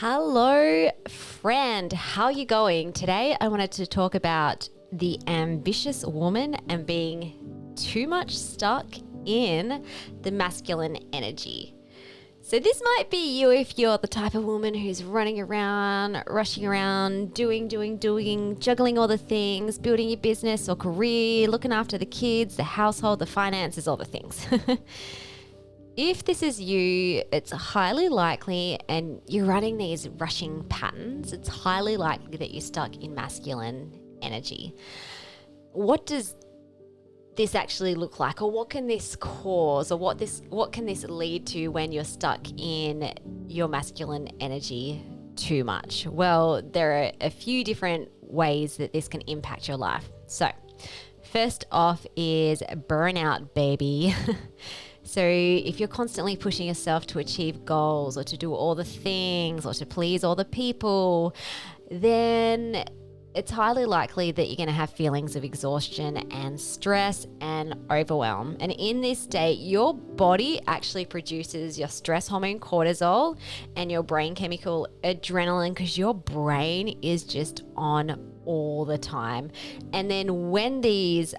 Hello, friend. How are you going? Today, I wanted to talk about the ambitious woman and being too much stuck in the masculine energy. So this might be you if you're the type of woman who's running around, rushing around, doing, juggling all the things, building your business or career, looking after the kids, the household, the finances, all the things. If this is you, it's highly likely, and you're running these rushing patterns, it's highly likely that you're stuck in masculine energy. What does this actually look like, or what can this cause, or what can this lead to when you're stuck in your masculine energy too much? Well, there are a few different ways that this can impact your life. So, first off is burnout, baby. So if you're constantly pushing yourself to achieve goals or to do all the things or to please all the people, then it's highly likely that you're going to have feelings of exhaustion and stress and overwhelm. And in this state, your body actually produces your stress hormone cortisol and your brain chemical adrenaline, because your brain is just on all the time. And then when these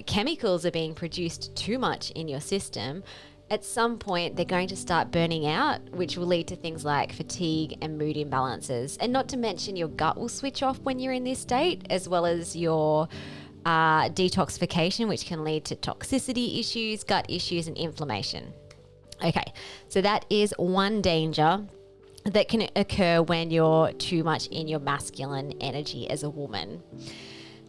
chemicals are being produced too much in your system, at some point they're going to start burning out, which will lead to things like fatigue and mood imbalances. And not to mention, your gut will switch off when you're in this state, as well as your detoxification, which can lead to toxicity issues, gut issues, and inflammation. Okay, so that is one danger that can occur when you're too much in your masculine energy as a woman.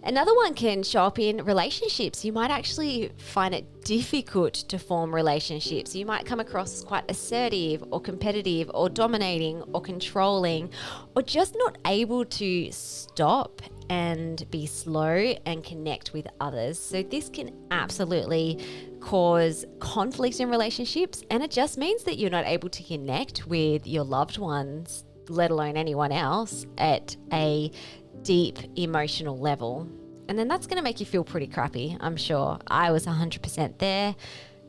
Another one can show up in relationships. You might actually find it difficult to form relationships. You might come across as quite assertive or competitive or dominating or controlling, or just not able to stop and be slow and connect with others. So this can absolutely cause conflict in relationships, and it just means that you're not able to connect with your loved ones, let alone anyone else, at a deep emotional level. And then that's going to make you feel pretty crappy, I'm sure. I was 100% there,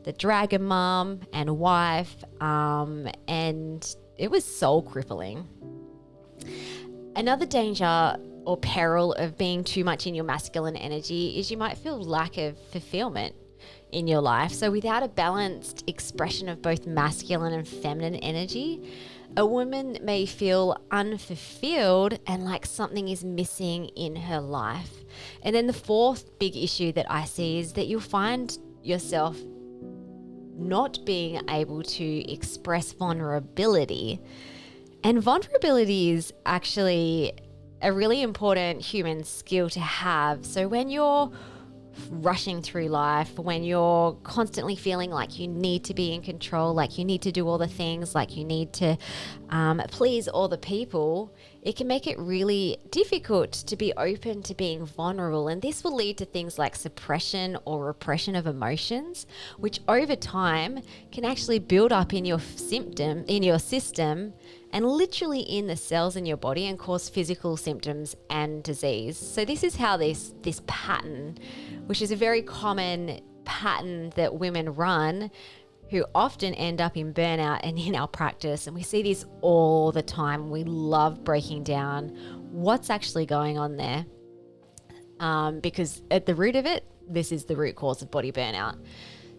the dragon mom and wife, and it was soul crippling. Another danger or peril of being too much in your masculine energy is you might feel lack of fulfillment in your life. So without a balanced expression of both masculine and feminine energy, a woman may feel unfulfilled and like something is missing in her life. And then the fourth big issue that I see is that you'll find yourself not being able to express vulnerability. And vulnerability is actually a really important human skill to have. So when you're rushing through life, when you're constantly feeling like you need to be in control, like you need to do all the things, like you need to please all the people, it can make it really difficult to be open to being vulnerable. And this will lead to things like suppression or repression of emotions, which over time can actually build up in your system and literally in the cells in your body, and cause physical symptoms and disease. So this is how this pattern, which is a very common pattern that women run, who often end up in burnout and in our practice. And we see this all the time. We love breaking down what's actually going on there, because at the root of it, this is the root cause of body burnout.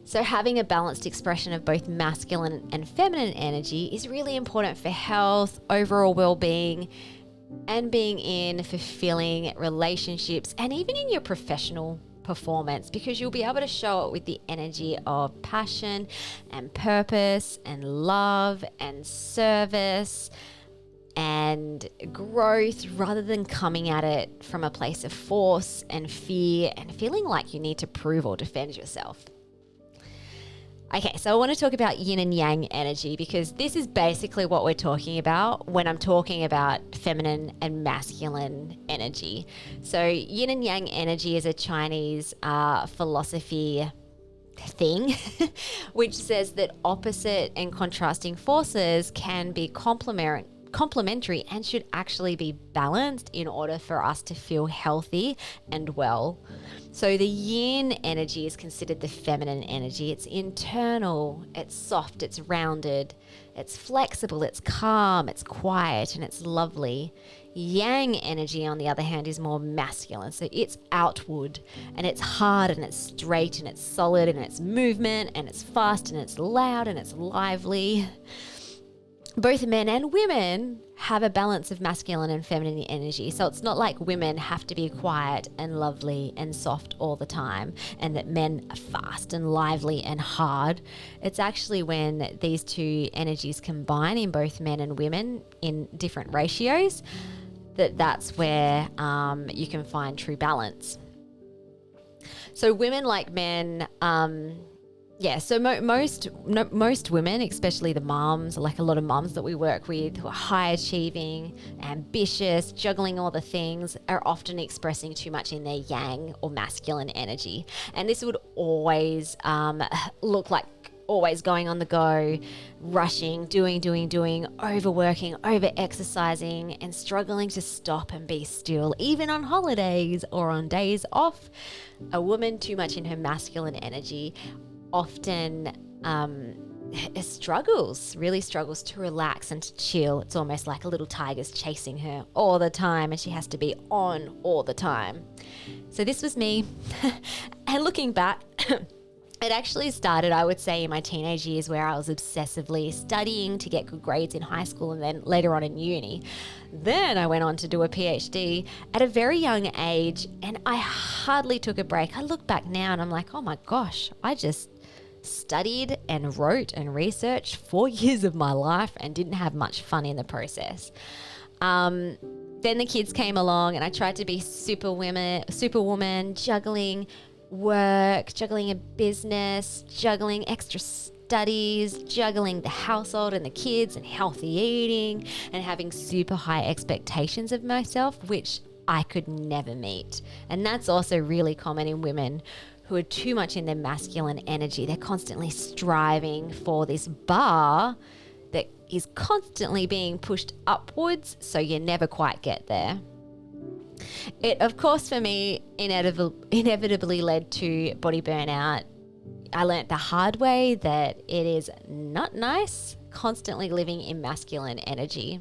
So having a balanced expression of both masculine and feminine energy is really important for health, overall well-being, and being in fulfilling relationships, and even in your professional performance, because you'll be able to show it with the energy of passion and purpose and love and service and growth, rather than coming at it from a place of force and fear and feeling like you need to prove or defend yourself. Okay, so I want to talk about yin and yang energy, because this is basically what we're talking about when I'm talking about feminine and masculine energy. So yin and yang energy is a Chinese philosophy thing, which says that opposite and contrasting forces can be complementary complementary and should actually be balanced in order for us to feel healthy and well. So the yin energy is considered the feminine energy. It's internal, it's soft, it's rounded, it's flexible, it's calm, it's quiet, and it's lovely. Yang energy, on the other hand, is more masculine. So it's outward, and it's hard, and it's straight, and it's solid, and it's movement, and it's fast, and it's loud, and it's lively. Both men and women have a balance of masculine and feminine energy. So it's not like women have to be quiet and lovely and soft all the time, and that men are fast and lively and hard. It's actually when these two energies combine in both men and women in different ratios that's where you can find true balance. So women, like men, so most women, especially the moms, like a lot of moms that we work with who are high achieving, ambitious, juggling all the things, are often expressing too much in their yang or masculine energy. And this would always look like always going on the go, rushing, doing, overworking, over-exercising, and struggling to stop and be still, even on holidays or on days off. A woman too much in her masculine energy often really struggles to relax and to chill. It's almost like a little tiger's chasing her all the time, and she has to be on all the time. So this was me. And looking back, it actually started, I would say, in my teenage years, where I was obsessively studying to get good grades in high school and then later on in uni. Then I went on to do a PhD at a very young age, and I hardly took a break. I look back now and I'm like, oh my gosh, I just studied and wrote and researched 4 years of my life and didn't have much fun in the process. Then the kids came along, and I tried to be superwoman, juggling work, juggling a business, juggling extra studies, juggling the household and the kids and healthy eating, and having super high expectations of myself, which I could never meet. And that's also really common in women who are too much in their masculine energy. They're constantly striving for this bar that is constantly being pushed upwards, so you never quite get there. It, of course, for me, inevitably led to body burnout. I learnt the hard way that it is not nice constantly living in masculine energy.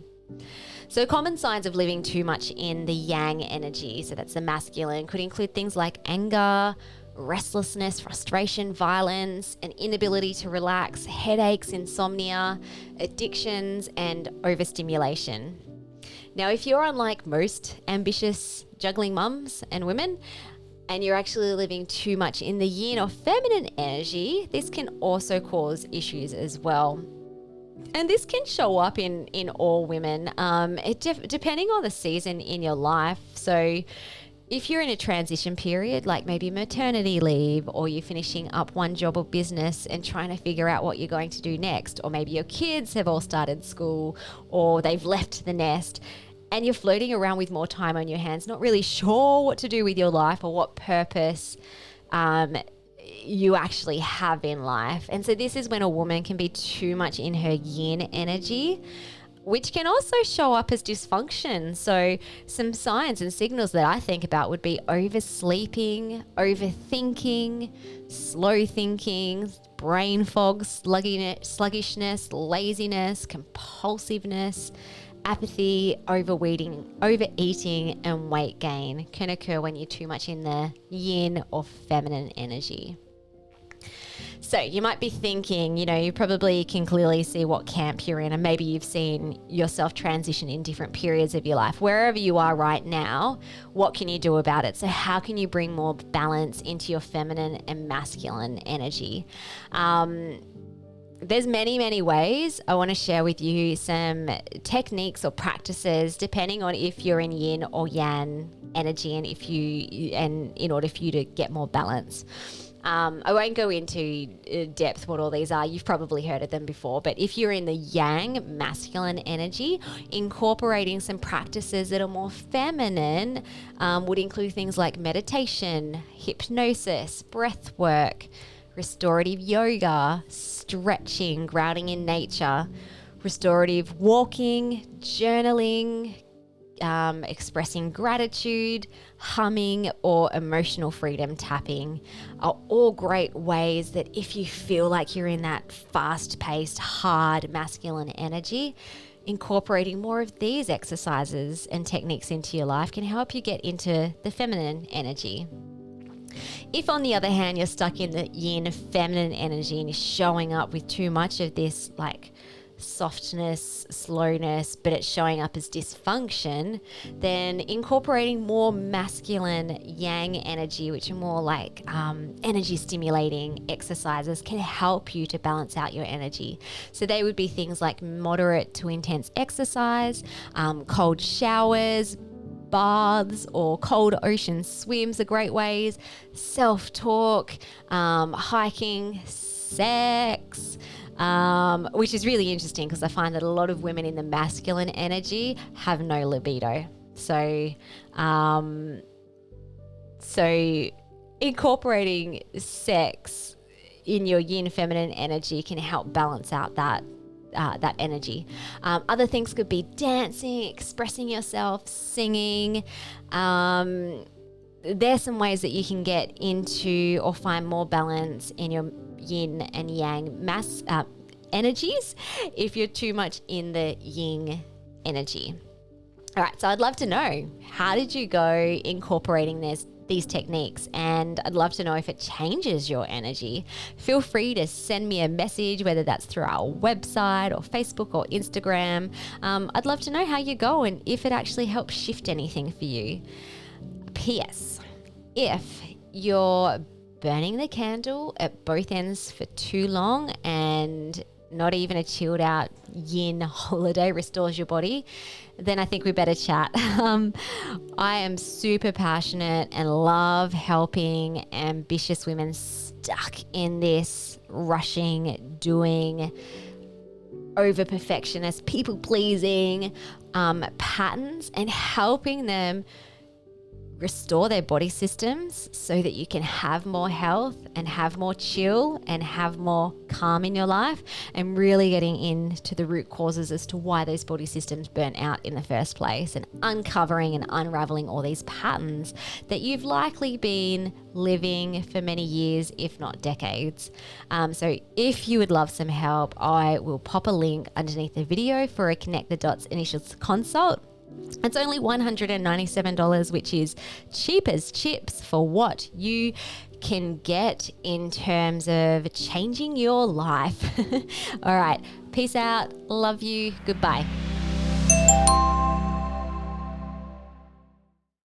So common signs of living too much in the yang energy, so that's the masculine, could include things like anger, restlessness, frustration, violence, an inability to relax, headaches, insomnia, addictions, and overstimulation. Now, if you're unlike most ambitious juggling mums and women, and you're actually living too much in the yin or feminine energy, this can also cause issues as well. And this can show up in all women, depending on the season in your life. So if you're in a transition period, like maybe maternity leave, or you're finishing up one job or business and trying to figure out what you're going to do next, or maybe your kids have all started school or they've left the nest, and you're floating around with more time on your hands, not really sure what to do with your life or what purpose you actually have in life. And so this is when a woman can be too much in her yin energy, which can also show up as dysfunction. So some signs and signals that I think about would be oversleeping, overthinking, slow thinking, brain fog, sluggishness, laziness, compulsiveness, apathy, overeating, and weight gain can occur when you're too much in the yin or feminine energy. So you might be thinking, you probably can clearly see what camp you're in, and maybe you've seen yourself transition in different periods of your life. Wherever you are right now, what can you do about it? So how can you bring more balance into your feminine and masculine energy? There's many, many ways. I want to share with you some techniques or practices depending on if you're in yin or yang energy, and in order for you to get more balance. I won't go into depth what all these are. You've probably heard of them before. But if you're in the yang, masculine energy, incorporating some practices that are more feminine would include things like meditation, hypnosis, breath work, restorative yoga, stretching, grounding in nature, restorative walking, journaling, expressing gratitude, humming, or emotional freedom tapping are all great ways that if you feel like you're in that fast-paced, hard masculine energy, incorporating more of these exercises and techniques into your life can help you get into the feminine energy. If, on the other hand, you're stuck in the yin feminine energy and you're showing up with too much of this like softness, slowness, but it's showing up as dysfunction, then incorporating more masculine yang energy, which are more like energy stimulating exercises, can help you to balance out your energy. So they would be things like moderate to intense exercise, cold showers, baths, or cold ocean swims are great ways, self-talk, hiking, sex, which is really interesting because I find that a lot of women in the masculine energy have no libido. So incorporating sex in your yin feminine energy can help balance out that energy. Other things could be dancing, expressing yourself, singing. There's some ways that you can get into or find more balance in your yin and yang energies if you're too much in the yin energy. All right, so I'd love to know, how did you go incorporating these techniques? And I'd love to know if it changes your energy. Feel free to send me a message, whether that's through our website or Facebook or Instagram. I'd love to know how you go and if it actually helps shift anything for you. P.S. If you're burning the candle at both ends for too long and not even a chilled out yin holiday restores your body, then I think we better chat. I am super passionate and love helping ambitious women stuck in this rushing, doing, over perfectionist, people pleasing patterns, and helping them restore their body systems so that you can have more health and have more chill and have more calm in your life, and really getting into the root causes as to why those body systems burn out in the first place, and uncovering and unraveling all these patterns that you've likely been living for many years, if not decades. So if you would love some help, I will pop a link underneath the video for a Connect the Dots initial consult. It's only $197, which is cheap as chips for what you can get in terms of changing your life. All right. Peace out. Love you. Goodbye.